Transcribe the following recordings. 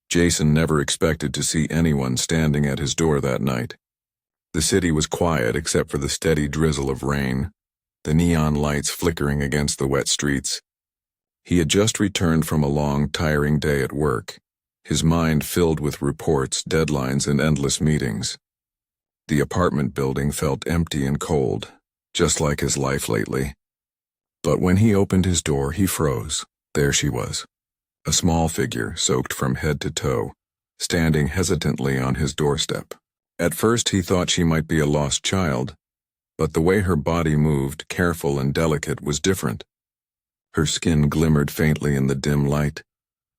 Jason never expected to see anyone standing at his door that night. The city was quiet except for the steady drizzle of rain, the neon lights flickering against the wet streets. He had just returned from a long, tiring day at work, his mind filled with reports, deadlines, and endless meetings. The apartment building felt empty and cold, just like his life lately. But when he opened his door, he froze. There she was, a small figure soaked from head to toe, standing hesitantly on his doorstep. At first he thought she might be a lost child, but the way her body moved, careful and delicate, was different. Her skin glimmered faintly in the dim light,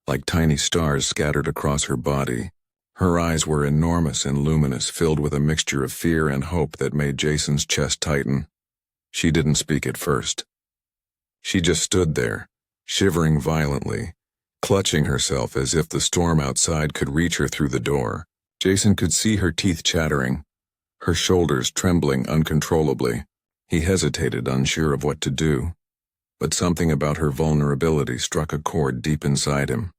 like tiny stars scattered across her body. Her eyes were enormous and luminous, filled with a mixture of fear and hope that made Jason's chest tighten. She didn't speak at first. She just stood there, shivering violently, clutching herself as if the storm outside could reach her through the door. Jason could see her teeth chattering, her shoulders trembling uncontrollably. He hesitated, unsure of what to do, but something about her vulnerability struck a chord deep inside him.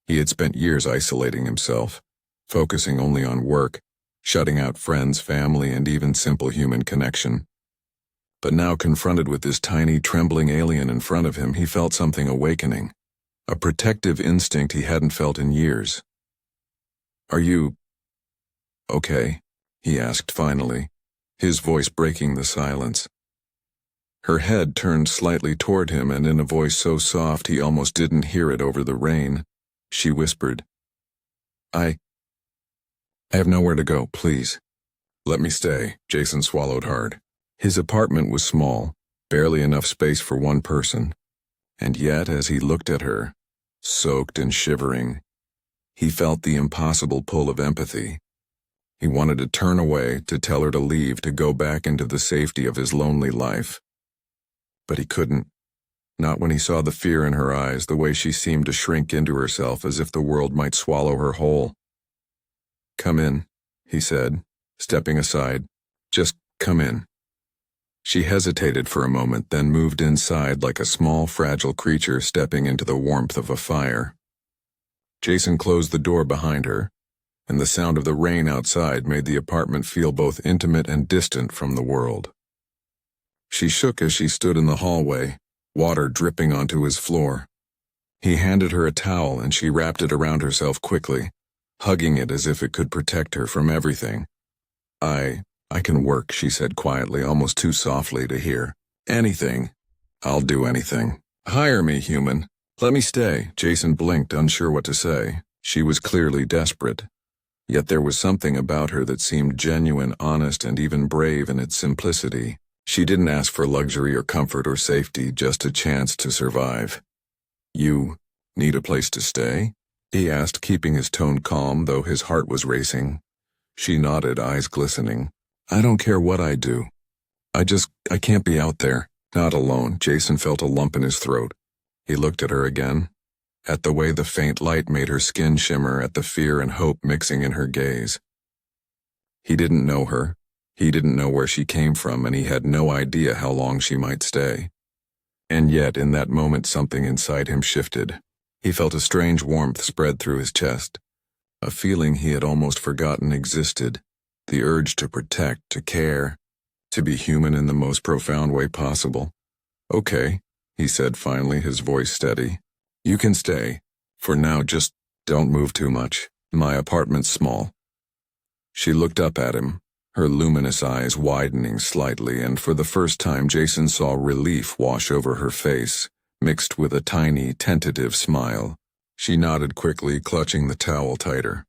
He had spent years isolating himself, focusing only on work, shutting out friends, family, and even simple human connection. But now, confronted with this tiny, trembling alien in front of him, he felt something awakening, a protective instinct he hadn't felt in years. "Are you okay?" he asked finally, his voice breaking the silence. Her head turned slightly toward him, and in a voice so soft he almost didn't hear it over the rain, she whispered, I have nowhere to go, please. Let me stay." Jason swallowed hard. His apartment was small, barely enough space for one person, and yet as he looked at her, soaked and shivering, he felt the impossible pull of empathy. He wanted to turn away, to tell her to leave, to go back into the safety of his lonely life. But he couldn't. Not when he saw the fear in her eyes, the way she seemed to shrink into herself as if the world might swallow her whole. "Come in," he said, stepping aside. "Just come in." She hesitated for a moment, then moved inside like a small, fragile creature stepping into the warmth of a fire. Jason closed the door behind her, and the sound of the rain outside made the apartment feel both intimate and distant from the world. She shook as she stood in the hallway, water dripping onto his floor. He handed her a towel and she wrapped it around herself quickly, hugging it as if it could protect her from everything. I can work," she said quietly, almost too softly to hear. "Anything. I'll do anything. Hire me, human. Let me stay." Jason blinked, unsure what to say. She was clearly desperate. Yet there was something about her that seemed genuine, honest, and even brave in its simplicity. She didn't ask for luxury or comfort or safety, just a chance to survive. "You need a place to stay?" he asked, keeping his tone calm, though his heart was racing. She nodded, eyes glistening. "I don't care what I do. I can't be out there. Not alone." Jason felt a lump in his throat. He looked at her again, at the way the faint light made her skin shimmer, at the fear and hope mixing in her gaze. He didn't know her. He didn't know where she came from, and he had no idea how long she might stay. And yet, in that moment, something inside him shifted. He felt a strange warmth spread through his chest, a feeling he had almost forgotten existed, the urge to protect, to care, to be human in the most profound way possible. "Okay," he said finally, his voice steady. "You can stay. For now, just don't move too much. My apartment's small." She looked up at him, her luminous eyes widening slightly, and for the first time Jason saw relief wash over her face, mixed with a tiny, tentative smile. She nodded quickly, clutching the towel tighter.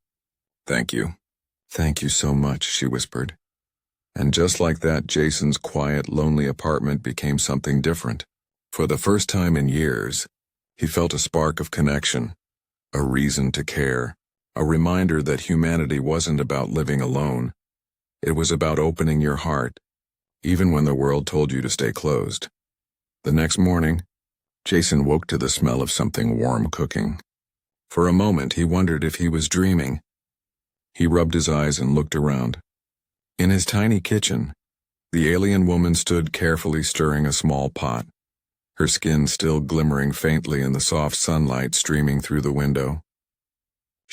"Thank you." "Thank you so much," she whispered. And just like that, Jason's quiet, lonely apartment became something different. For the first time in years, he felt a spark of connection, a reason to care, a reminder that humanity wasn't about living alone. It was about opening your heart, even when the world told you to stay closed. The next morning, Jason woke to the smell of something warm cooking. For a moment, he wondered if he was dreaming. He rubbed his eyes and looked around. In his tiny kitchen, the alien woman stood carefully stirring a small pot, her skin still glimmering faintly in the soft sunlight streaming through the window.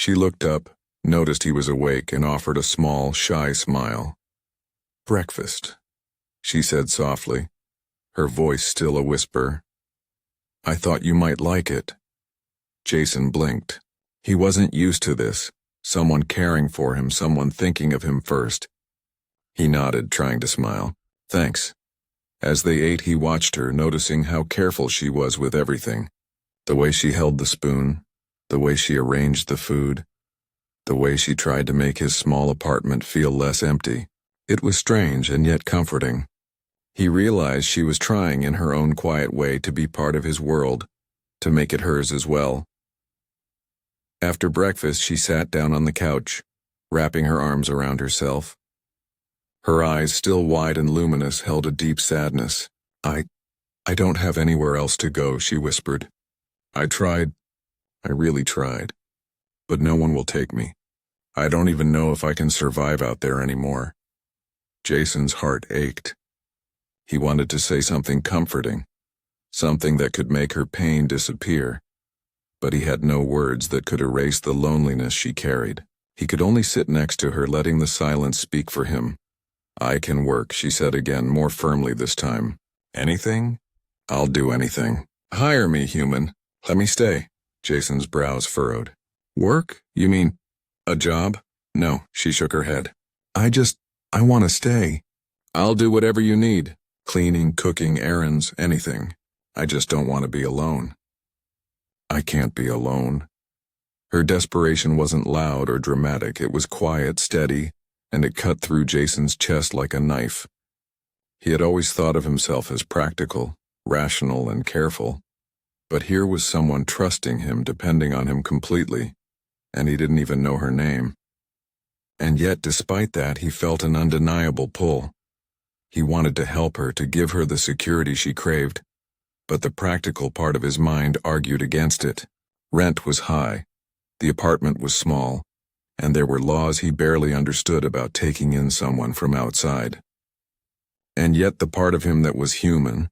She looked up, noticed he was awake, and offered a small, shy smile. "Breakfast," she said softly, her voice still a whisper. "I thought you might like it." Jason blinked. He wasn't used to this, someone caring for him, someone thinking of him first. He nodded, trying to smile. "Thanks." As they ate, he watched her, noticing how careful she was with everything. The way she held the spoon, the way she arranged the food, the way she tried to make his small apartment feel less empty. It was strange and yet comforting. He realized she was trying in her own quiet way to be part of his world, to make it hers as well. After breakfast, she sat down on the couch, wrapping her arms around herself. Her eyes, still wide and luminous, held a deep sadness. I don't have anywhere else to go," she whispered. I really tried. But no one will take me. I don't even know if I can survive out there anymore." Jason's heart ached. He wanted to say something comforting, something that could make her pain disappear, but he had no words that could erase the loneliness she carried. He could only sit next to her, letting the silence speak for him. "I can work," she said again, more firmly this time. "Anything? I'll do anything. Hire me, human. Let me stay." Jason's brows furrowed. "Work? You mean a job?" "No," she shook her head. I want to stay." "I'll do whatever you need. Cleaning, cooking, errands, anything. I just don't want to be alone." "I can't be alone." Her desperation wasn't loud or dramatic. It was quiet, steady, and it cut through Jason's chest like a knife. He had always thought of himself as practical, rational, and careful. But here was someone trusting him, depending on him completely, and he didn't even know her name. And yet, despite that, he felt an undeniable pull. He wanted to help her, to give her the security she craved, but the practical part of his mind argued against it. Rent was high, the apartment was small, and there were laws he barely understood about taking in someone from outside. And yet the part of him that was human,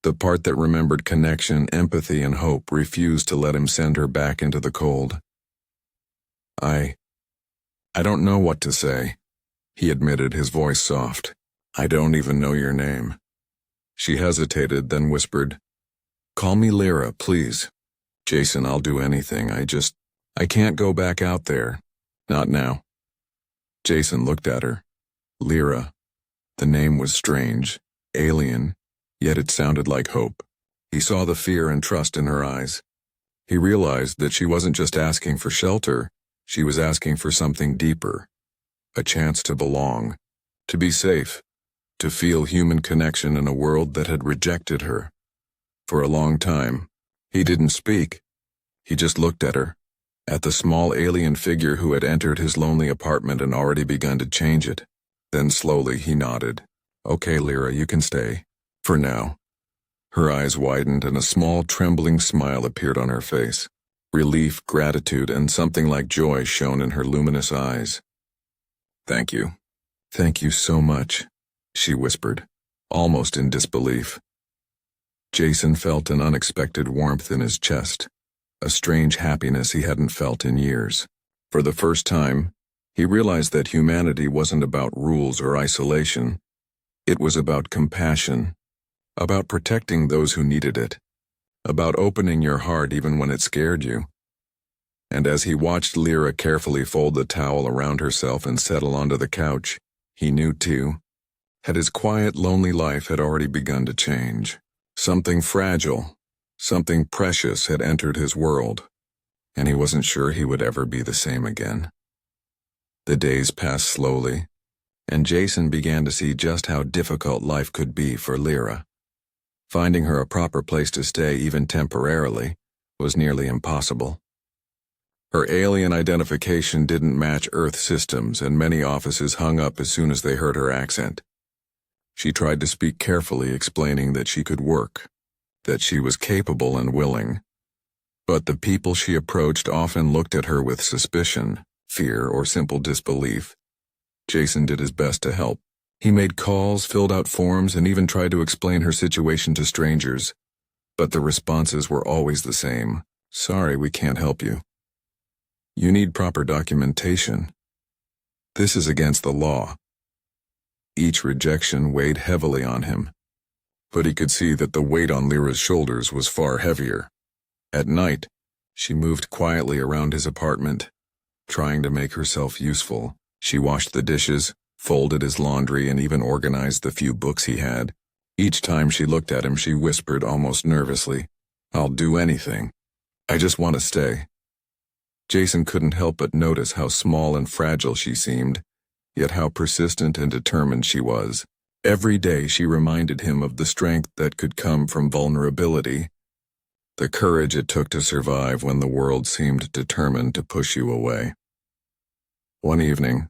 the part that remembered connection, empathy, and hope, refused to let him send her back into the cold. I don't know what to say," he admitted, his voice soft. "I don't even know your name." She hesitated, then whispered, "Call me Lyra, please." "Jason, I'll do anything. I can't go back out there. Not now." Jason looked at her. Lyra. The name was strange, alien, yet it sounded like hope. He saw the fear and trust in her eyes. He realized that she wasn't just asking for shelter, she was asking for something deeper. A chance to belong, to be safe, to feel human connection in a world that had rejected her. For a long time, he didn't speak. He just looked at her, at the small alien figure who had entered his lonely apartment and already begun to change it. Then slowly he nodded. "Okay, Lyra, you can stay. For now." Her eyes widened and a small, trembling smile appeared on her face. Relief, gratitude, and something like joy shone in her luminous eyes. "Thank you. Thank you so much," she whispered, almost in disbelief. Jason felt an unexpected warmth in his chest, a strange happiness he hadn't felt in years. For the first time, he realized that humanity wasn't about rules or isolation. It was about compassion, about protecting those who needed it, about opening your heart even when it scared you. And as he watched Lyra carefully fold the towel around herself and settle onto the couch, he knew too, that his quiet, lonely life had already begun to change. Something fragile, something precious had entered his world, and he wasn't sure he would ever be the same again. The days passed slowly, and Jason began to see just how difficult life could be for Lyra. Finding her a proper place to stay, even temporarily, was nearly impossible. Her alien identification didn't match Earth systems, and many offices hung up as soon as they heard her accent. She tried to speak carefully, explaining that she could work, that she was capable and willing. But the people she approached often looked at her with suspicion, fear, or simple disbelief. Jason did his best to help. He made calls, filled out forms, and even tried to explain her situation to strangers. But the responses were always the same. "Sorry, we can't help you." You need proper documentation. This is against the law. Each rejection weighed heavily on him, but he could see that the weight on Lyra's shoulders was far heavier. At night, she moved quietly around his apartment, trying to make herself useful. She washed the dishes, folded his laundry, and even organized the few books he had. Each time she looked at him, she whispered almost nervously, "I'll do anything. I just want to stay." Jason couldn't help but notice how small and fragile she seemed, yet how persistent and determined she was. Every day she reminded him of the strength that could come from vulnerability, the courage it took to survive when the world seemed determined to push you away. One evening,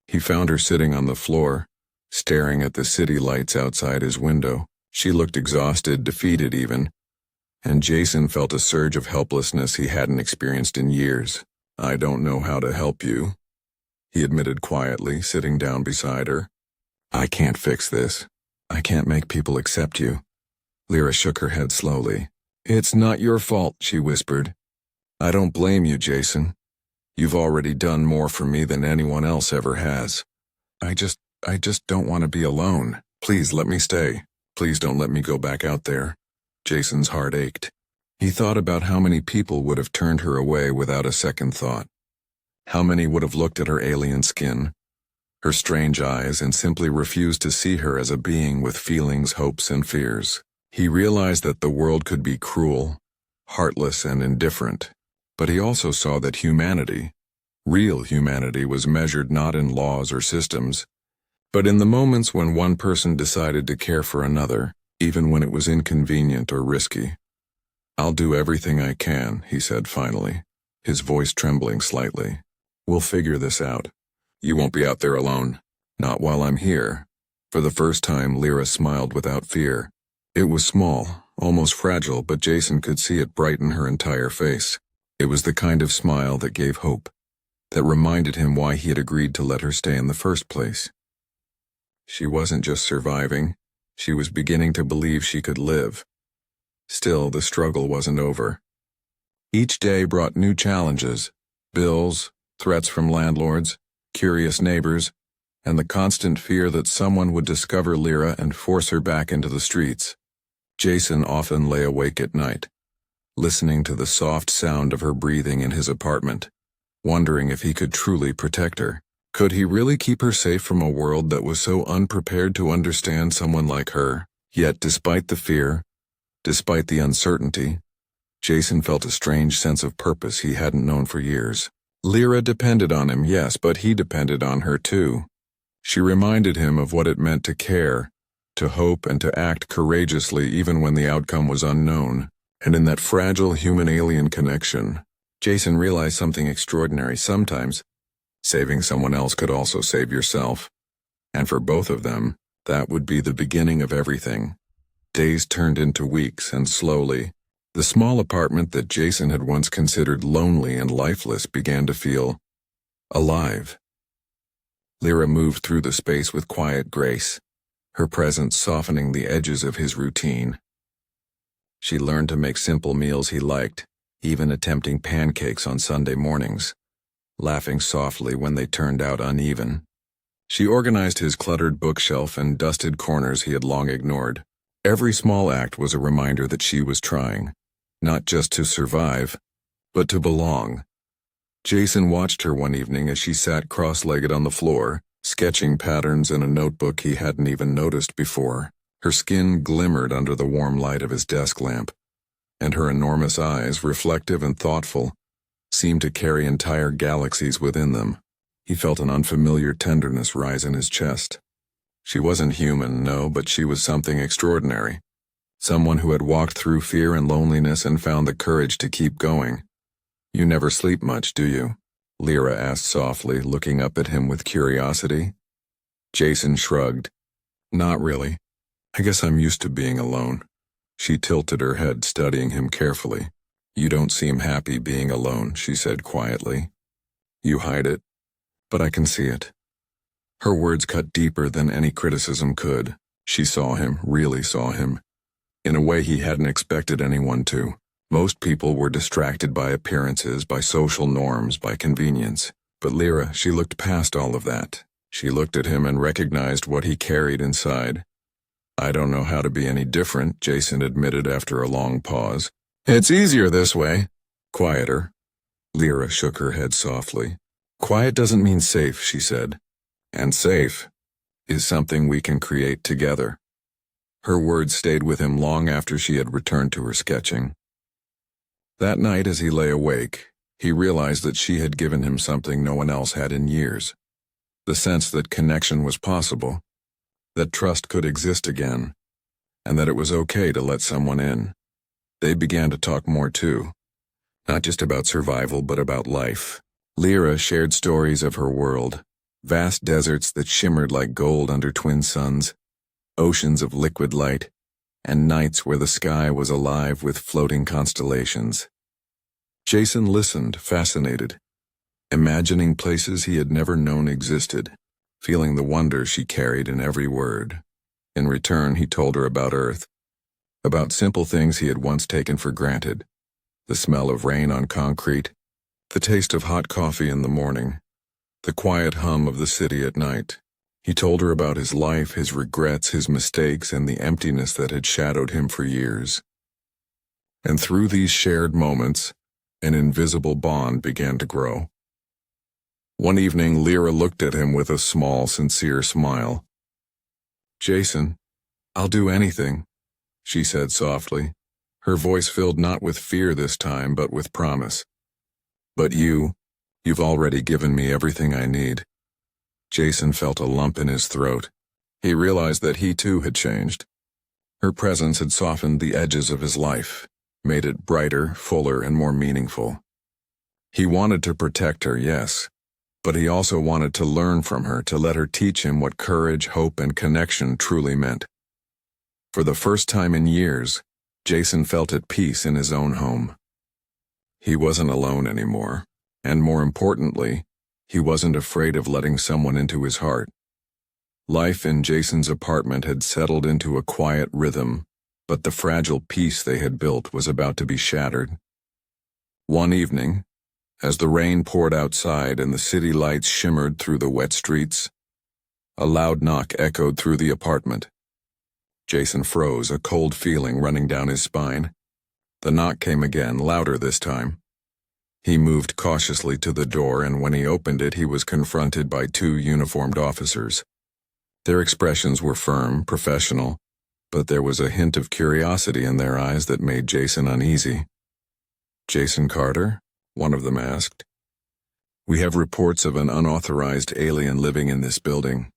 he found her sitting on the floor, staring at the city lights outside his window. She looked exhausted, defeated even, and Jason felt a surge of helplessness he hadn't experienced in years. "I don't know how to help you," he admitted quietly, sitting down beside her. "I can't fix this. I can't make people accept you." Lyra shook her head slowly. "It's not your fault," she whispered. "I don't blame you, Jason. You've already done more for me than anyone else ever has. I just don't want to be alone. Please let me stay. Please don't let me go back out there." Jason's heart ached. He thought about how many people would have turned her away without a second thought. How many would have looked at her alien skin, her strange eyes, and simply refused to see her as a being with feelings, hopes, and fears. He realized that the world could be cruel, heartless, and indifferent, but he also saw that humanity, real humanity, was measured not in laws or systems, but in the moments when one person decided to care for another, even when it was inconvenient or risky. "I'll do everything I can," he said finally, his voice trembling slightly. "We'll figure this out. You won't be out there alone. Not while I'm here." For the first time, Lyra smiled without fear. It was small, almost fragile, but Jason could see it brighten her entire face. It was the kind of smile that gave hope, that reminded him why he had agreed to let her stay in the first place. She wasn't just surviving. She was beginning to believe she could live. Still, the struggle wasn't over. Each day brought new challenges: bills, threats from landlords, curious neighbors, and the constant fear that someone would discover Lyra and force her back into the streets. Jason often lay awake at night, listening to the soft sound of her breathing in his apartment, wondering if he could truly protect her. Could he really keep her safe from a world that was so unprepared to understand someone like her? Yet, despite the fear, despite the uncertainty, Jason felt a strange sense of purpose he hadn't known for years. Lyra depended on him, yes, but he depended on her too. She reminded him of what it meant to care, to hope, and to act courageously even when the outcome was unknown. And in that fragile human-alien connection, Jason realized something extraordinary. Sometimes, saving someone else could also save yourself. And for both of them, that would be the beginning of everything. Days turned into weeks, and slowly, the small apartment that Jason had once considered lonely and lifeless began to feel alive. Lyra moved through the space with quiet grace, her presence softening the edges of his routine. She learned to make simple meals he liked, even attempting pancakes on Sunday mornings, laughing softly when they turned out uneven. She organized his cluttered bookshelf and dusted corners he had long ignored. Every small act was a reminder that she was trying, not just to survive, but to belong. Jason watched her one evening as she sat cross-legged on the floor, sketching patterns in a notebook he hadn't even noticed before. Her skin glimmered under the warm light of his desk lamp, and her enormous eyes, reflective and thoughtful, seemed to carry entire galaxies within them. He felt an unfamiliar tenderness rise in his chest. She wasn't human, no, but she was something extraordinary. Someone who had walked through fear and loneliness and found the courage to keep going. "You never sleep much, do you?" Lyra asked softly, looking up at him with curiosity. Jason shrugged. "Not really. I guess I'm used to being alone." She tilted her head, studying him carefully. "You don't seem happy being alone," she said quietly. "You hide it, but I can see it." Her words cut deeper than any criticism could. She saw him, really saw him, in a way he hadn't expected anyone to. Most people were distracted by appearances, by social norms, by convenience. But Lyra, she looked past all of that. She looked at him and recognized what he carried inside. "I don't know how to be any different," Jason admitted after a long pause. "It's easier this way." "Quieter." Lyra shook her head softly. "Quiet doesn't mean safe," she said. "And safe is something we can create together." Her words stayed with him long after she had returned to her sketching. That night, as he lay awake, he realized that she had given him something no one else had in years. The sense that connection was possible, that trust could exist again, and that it was okay to let someone in. They began to talk more too, not just about survival but about life. Lyra shared stories of her world, vast deserts that shimmered like gold under twin suns, oceans of liquid light, and nights where the sky was alive with floating constellations. Jason listened, fascinated, imagining places he had never known existed, feeling the wonder she carried in every word. In return, he told her about Earth, about simple things he had once taken for granted: the smell of rain on concrete, the taste of hot coffee in the morning, the quiet hum of the city at night. He told her about his life, his regrets, his mistakes, and the emptiness that had shadowed him for years. And through these shared moments, an invisible bond began to grow. One evening, Lyra looked at him with a small, sincere smile. "Jason, I'll do anything," she said softly, her voice filled not with fear this time, but with promise. "But you've already given me everything I need." Jason felt a lump in his throat. He realized that he too had changed. Her presence had softened the edges of his life, made it brighter, fuller, and more meaningful. He wanted to protect her, yes, but he also wanted to learn from her, to let her teach him what courage, hope, and connection truly meant. For the first time in years, Jason felt at peace in his own home. He wasn't alone anymore, and more importantly, he wasn't afraid of letting someone into his heart. Life in Jason's apartment had settled into a quiet rhythm, but the fragile peace they had built was about to be shattered. One evening, as the rain poured outside and the city lights shimmered through the wet streets, a loud knock echoed through the apartment. Jason froze, a cold feeling running down his spine. The knock came again, louder this time. He moved cautiously to the door, and when he opened it, he was confronted by two uniformed officers. Their expressions were firm, professional, but there was a hint of curiosity in their eyes that made Jason uneasy. "Jason Carter?" one of them asked. "We have reports of an unauthorized alien living in this building.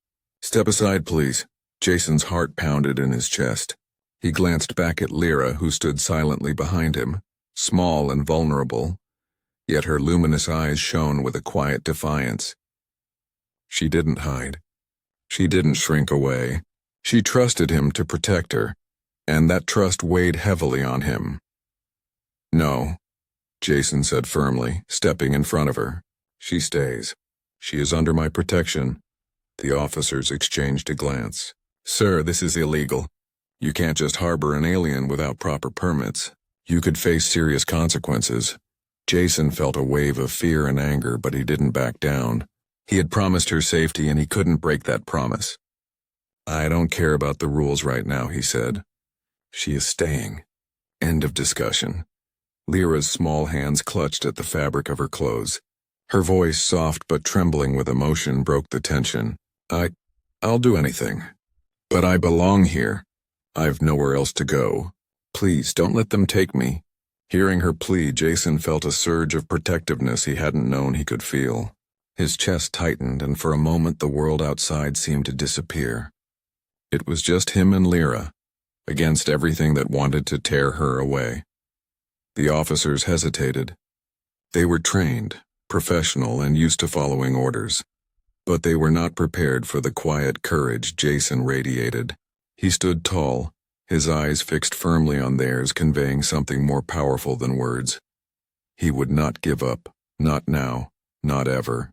Step aside, please." Jason's heart pounded in his chest. He glanced back at Lyra, who stood silently behind him, small and vulnerable, yet her luminous eyes shone with a quiet defiance. She didn't hide. She didn't shrink away. She trusted him to protect her, and that trust weighed heavily on him. "No," Jason said firmly, stepping in front of her. "She stays. She is under my protection." The officers exchanged a glance. "Sir, this is illegal. You can't just harbor an alien without proper permits. You could face serious consequences." Jason felt a wave of fear and anger, but he didn't back down. He had promised her safety, and he couldn't break that promise. "I don't care about the rules right now," he said. "She is staying." End of discussion. Lyra's small hands clutched at the fabric of her clothes. Her voice, soft but trembling with emotion, broke the tension. I'll do anything. But I belong here. I've nowhere else to go. Please, don't let them take me." Hearing her plea, Jason felt a surge of protectiveness he hadn't known he could feel. His chest tightened, and for a moment the world outside seemed to disappear. It was just him and Lyra, against everything that wanted to tear her away. The officers hesitated. They were trained, professional, and used to following orders. But they were not prepared for the quiet courage Jason radiated. He stood tall, his eyes fixed firmly on theirs, conveying something more powerful than words. He would not give up, not now, not ever.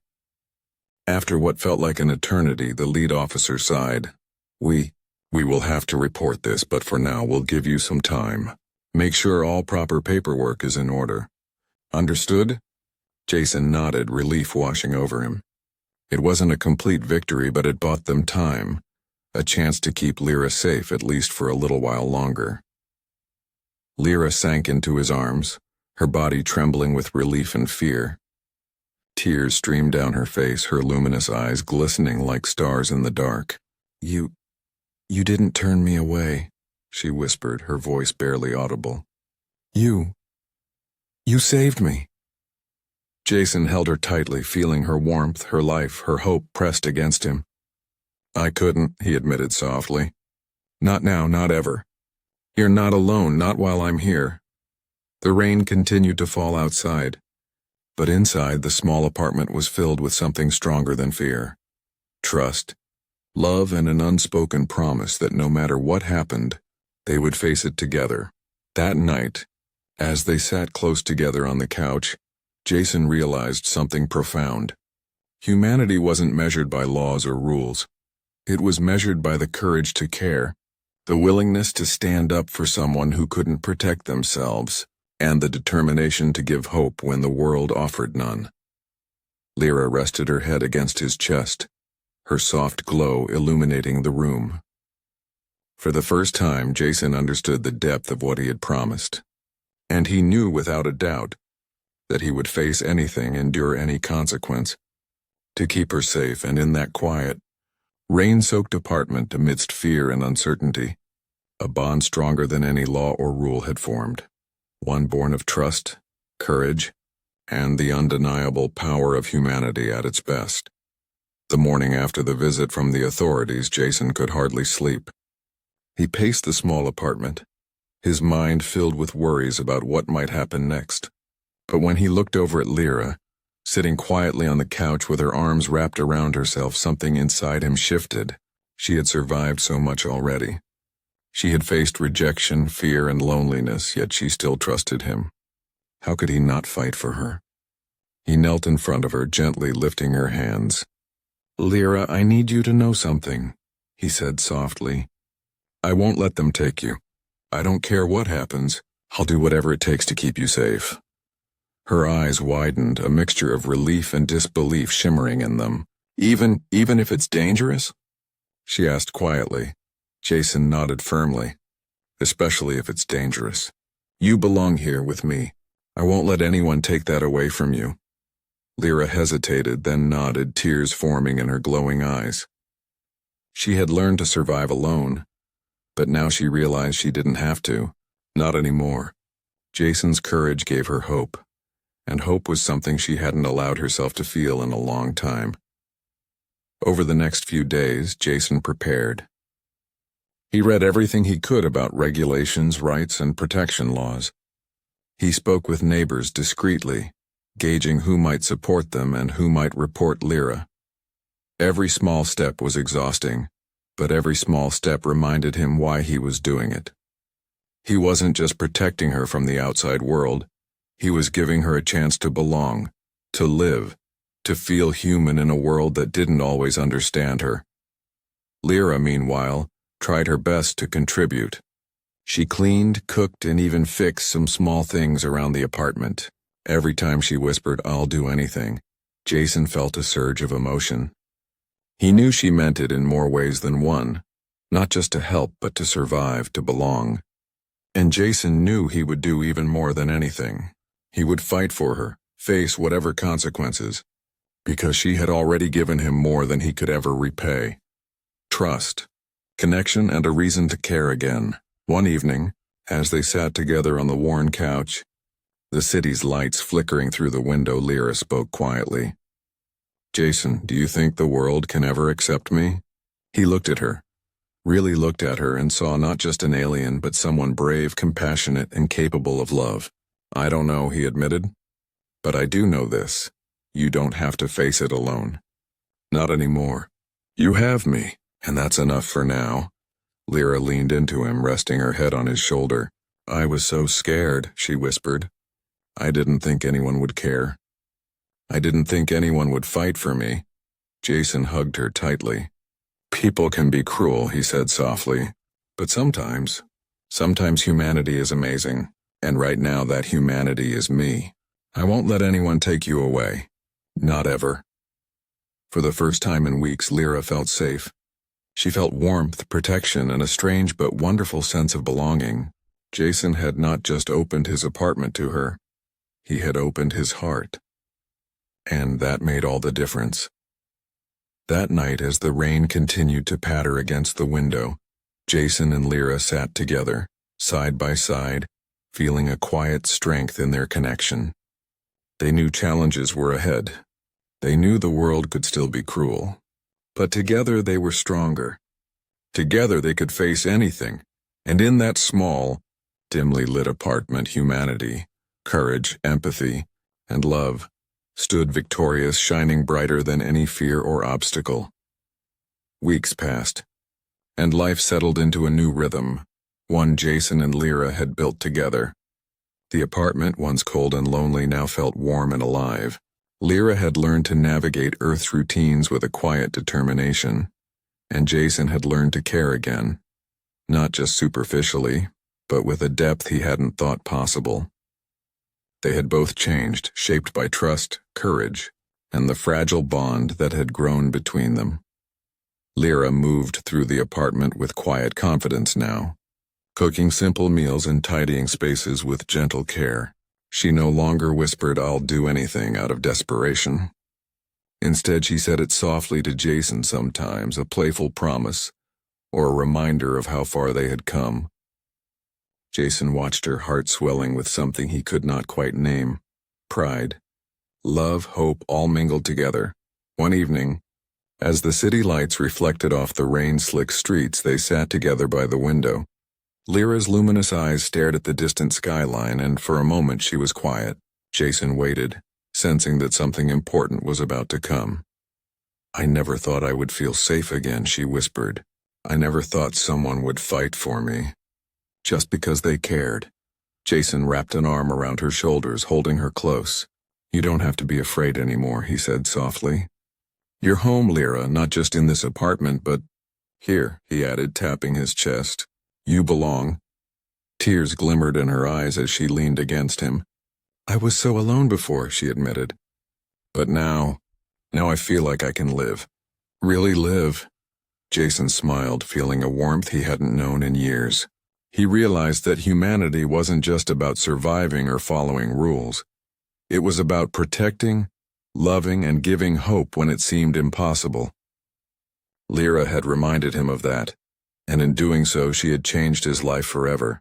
After what felt like an eternity, the lead officer sighed. We will have to report this, but for now we'll give you some time." Make sure all proper paperwork is in order. Understood? Jason nodded, relief washing over him. It wasn't a complete victory, but it bought them time, a chance to keep Lyra safe at least for a little while longer. Lyra sank into his arms, her body trembling with relief and fear. Tears streamed down her face, her luminous eyes glistening like stars in the dark. You didn't turn me away," she whispered, her voice barely audible. You saved me." Jason held her tightly, feeling her warmth, her life, her hope pressed against him. "I couldn't," he admitted softly. "Not now, not ever. You're not alone, not while I'm here." The rain continued to fall outside, but inside the small apartment was filled with something stronger than fear. Trust, love, and an unspoken promise that no matter what happened, they would face it together. That night, as they sat close together on the couch, Jason realized something profound. Humanity wasn't measured by laws or rules. It was measured by the courage to care, the willingness to stand up for someone who couldn't protect themselves, and the determination to give hope when the world offered none. Lyra rested her head against his chest, her soft glow illuminating the room. For the first time, Jason understood the depth of what he had promised, and he knew without a doubt that he would face anything, endure any consequence, to keep her safe. And in that quiet, rain-soaked apartment amidst fear and uncertainty, a bond stronger than any law or rule had formed, one born of trust, courage, and the undeniable power of humanity at its best. The morning after the visit from the authorities, Jason could hardly sleep. He paced the small apartment, his mind filled with worries about what might happen next. But when he looked over at Lyra, sitting quietly on the couch with her arms wrapped around herself, something inside him shifted. She had survived so much already. She had faced rejection, fear, and loneliness, yet she still trusted him. How could he not fight for her? He knelt in front of her, gently lifting her hands. "Lyra, I need you to know something," he said softly. "I won't let them take you. I don't care what happens. I'll do whatever it takes to keep you safe." Her eyes widened, a mixture of relief and disbelief shimmering in them. Even if it's dangerous?" she asked quietly. Jason nodded firmly. "Especially if it's dangerous. You belong here with me. I won't let anyone take that away from you." Lyra hesitated, then nodded, tears forming in her glowing eyes. She had learned to survive alone, but now she realized she didn't have to. Not anymore. Jason's courage gave her hope, and hope was something she hadn't allowed herself to feel in a long time. Over the next few days, Jason prepared. He read everything he could about regulations, rights, and protection laws. He spoke with neighbors discreetly, gauging who might support them and who might report Lyra. Every small step was exhausting, but every small step reminded him why he was doing it. He wasn't just protecting her from the outside world. He was giving her a chance to belong, to live, to feel human in a world that didn't always understand her. Lyra, meanwhile, tried her best to contribute. She cleaned, cooked, and even fixed some small things around the apartment. Every time she whispered, "I'll do anything," Jason felt a surge of emotion. He knew she meant it in more ways than one, not just to help, but to survive, to belong. And Jason knew he would do even more than anything. He would fight for her, face whatever consequences, because she had already given him more than he could ever repay. Trust, connection, and a reason to care again. One evening, as they sat together on the worn couch, the city's lights flickering through the window, Lyra spoke quietly. "Jason, do you think the world can ever accept me?" He looked at her, really looked at her, and saw not just an alien, but someone brave, compassionate, and capable of love. "I don't know," he admitted. "But I do know this. You don't have to face it alone. Not anymore. You have me, and that's enough for now." Lyra leaned into him, resting her head on his shoulder. "I was so scared," she whispered. "I didn't think anyone would care. I didn't think anyone would fight for me." Jason hugged her tightly. "People can be cruel," he said softly. "But sometimes Sometimes humanity is amazing, and right now that humanity is me. I won't let anyone take you away. Not ever." For the first time in weeks, Lyra felt safe. She felt warmth, protection, and a strange but wonderful sense of belonging. Jason had not just opened his apartment to her, he had opened his heart. And that made all the difference. That night, as the rain continued to patter against the window, Jason and Lyra sat together, side by side, feeling a quiet strength in their connection. They knew challenges were ahead. They knew the world could still be cruel. But together they were stronger. Together they could face anything, and in that small, dimly lit apartment, humanity, courage, empathy, and love stood victorious, shining brighter than any fear or obstacle. Weeks passed, and life settled into a new rhythm, one Jason and Lyra had built together. The apartment, once cold and lonely, now felt warm and alive. Lyra had learned to navigate Earth's routines with a quiet determination, and Jason had learned to care again, not just superficially, but with a depth he hadn't thought possible. They had both changed, shaped by trust, courage, and the fragile bond that had grown between them. Lyra moved through the apartment with quiet confidence now, cooking simple meals and tidying spaces with gentle care. She no longer whispered, "I'll do anything," out of desperation. Instead, she said it softly to Jason sometimes, a playful promise, or a reminder of how far they had come. Jason watched her, heart swelling with something he could not quite name. Pride, love, hope, all mingled together. One evening, as the city lights reflected off the rain-slick streets, they sat together by the window. Lyra's luminous eyes stared at the distant skyline, and for a moment she was quiet. Jason waited, sensing that something important was about to come. "I never thought I would feel safe again," she whispered. "I never thought someone would fight for me, just because they cared." Jason wrapped an arm around her shoulders, holding her close. "You don't have to be afraid anymore," he said softly. "You're home, Lyra, not just in this apartment, but here," he added, tapping his chest. "You belong." Tears glimmered in her eyes as she leaned against him. "I was so alone before," she admitted. "But now I feel like I can live. Really live." Jason smiled, feeling a warmth he hadn't known in years. He realized that humanity wasn't just about surviving or following rules. It was about protecting, loving, and giving hope when it seemed impossible. Lyra had reminded him of that, and in doing so she had changed his life forever.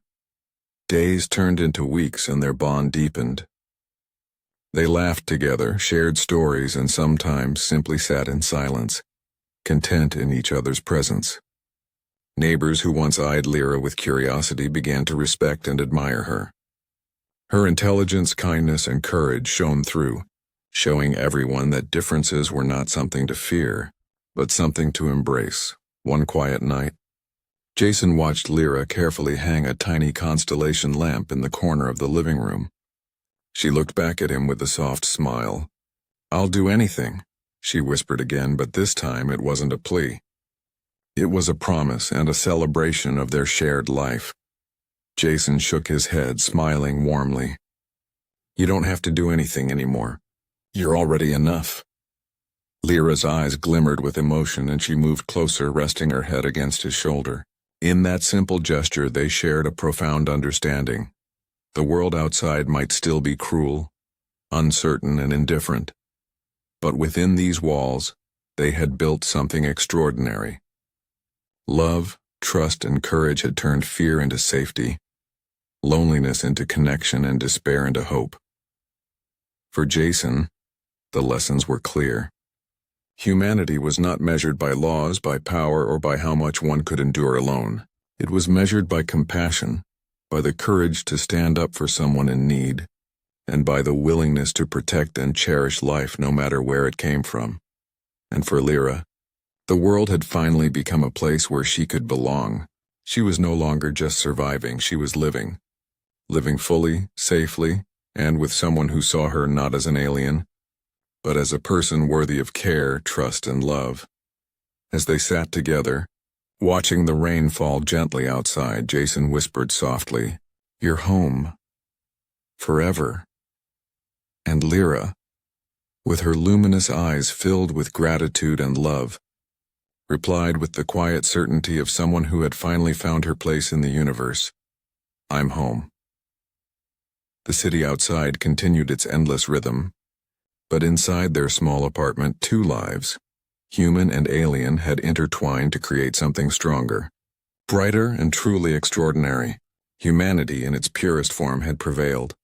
Days turned into weeks and their bond deepened. They laughed together, shared stories, and sometimes simply sat in silence, content in each other's presence. Neighbors who once eyed Lyra with curiosity began to respect and admire her. Her intelligence, kindness, and courage shone through, showing everyone that differences were not something to fear, but something to embrace. One quiet night, Jason watched Lyra carefully hang a tiny constellation lamp in the corner of the living room. She looked back at him with a soft smile. "I'll do anything," she whispered again, but this time it wasn't a plea. It was a promise and a celebration of their shared life. Jason shook his head, smiling warmly. "You don't have to do anything anymore. You're already enough." Lyra's eyes glimmered with emotion, and she moved closer, resting her head against his shoulder. In that simple gesture, they shared a profound understanding. The world outside might still be cruel, uncertain, and indifferent, but within these walls, they had built something extraordinary. Love, trust, and courage had turned fear into safety, loneliness into connection, and despair into hope. For Jason, the lessons were clear. Humanity was not measured by laws, by power, or by how much one could endure alone. It was measured by compassion, by the courage to stand up for someone in need, and by the willingness to protect and cherish life no matter where it came from. And for Lyra, the world had finally become a place where she could belong. She was no longer just surviving, she was living fully, safely, and with someone who saw her not as an alien, but as a person worthy of care, trust, and love. As they sat together, Watching the rain fall gently outside, Jason whispered softly, "You're home. Forever." And Lyra, with her luminous eyes filled with gratitude and love, replied with the quiet certainty of someone who had finally found her place in the universe, "I'm home." The city outside continued its endless rhythm, but inside their small apartment, two lives, human and alien, had intertwined to create something stronger, brighter and truly extraordinary. Humanity in its purest form had prevailed.